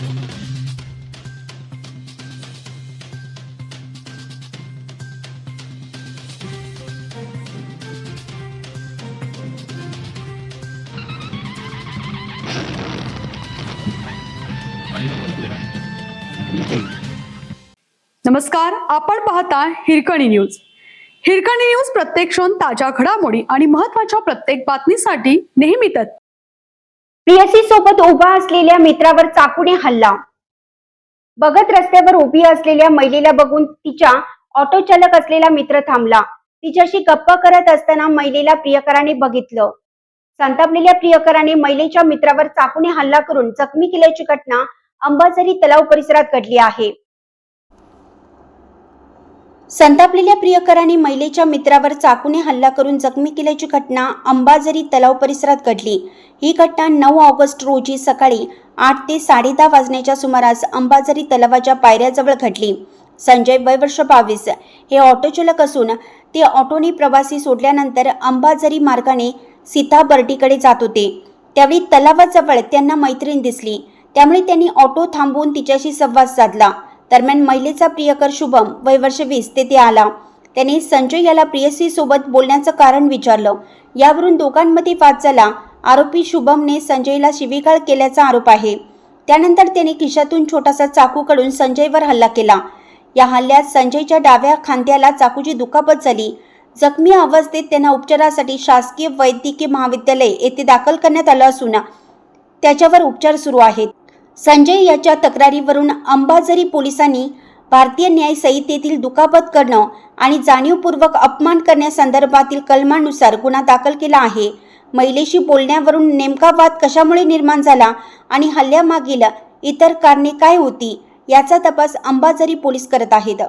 नमस्कार, आपण पाहता हिरकणी न्यूज. हिरकणी न्यूज प्रत्येक क्षण ताज्या घडामोडी आणि महत्त्वाच्या प्रत्येक बातमीसाठी नेहमी तत्पर. प्रियसी सोबत उभा असलेल्या मित्रावर चाकूने हल्ला. बघत रस्त्यावर उभी असलेल्या महिलेला बघून तिच्या ऑटो चालक असलेला मित्र थांबला. तिच्याशी गप्पा करत असताना महिलेला प्रियकराने बघितलं. संतापलेल्या प्रियकराने महिलेच्या मित्रावर चाकूने हल्ला करून जखमी केल्याची घटना अंबाझरी तलाव परिसरात घडली आहे. संतापलेल्या प्रियकराने महिलेच्या मित्रावर चाकूने हल्ला करून जखमी केल्याची घटना अंबाझरी तलाव परिसरात घडली. ही घटना 9 ऑगस्ट रोजी सकाळी 8 ते 10:30 वाजण्याच्या सुमारास अंबाझरी तलावाच्या पायऱ्याजवळ घडली. संजय वय वर्ष 22 हे ऑटो चालक असून ते ऑटोने प्रवासी सोडल्यानंतर अंबाझरी मार्गाने सीताबर्डीकडे जात होते. त्यावेळी तलावाजवळ त्यांना मैत्रीण दिसली. त्यामुळे त्यांनी ऑटो थांबवून तिच्याशी संवाद साधला. दरम्यान महिलेचा प्रियकर शुभम वय वर्ष 20 तेथे आला. त्याने संजय याला प्रियसी सोबत बोलण्याचं कारण विचारलं. यावरून दोघांमध्ये वाद झाला. आरोपी शुभमने संजयला शिवीगाळ केल्याचा आरोप आहे. त्यानंतर त्याने खिशातून छोटासा चाकू काढून संजयवर हल्ला केला. या हल्ल्यात संजयच्या डाव्या खांद्याला चाकूची दुखापत झाली. जखमी अवस्थेत त्यांना उपचारासाठी शासकीय वैद्यकीय महाविद्यालय येथे दाखल करण्यात आलं असून त्याच्यावर उपचार सुरू आहेत. संजय याच्या तक्रारीवरून अंबाझरी पोलिसांनी भारतीय न्याय संहितेतील दुखापत करणं आणि जाणीवपूर्वक अपमान करण्यासंदर्भातील कलमानुसार गुन्हा दाखल केला आहे. महिलेशी बोलण्यावरून नेमका वाद कशामुळे निर्माण झाला आणि हल्ल्यामागील इतर कारणे काय होती याचा तपास अंबाझरी पोलीस करत आहेत.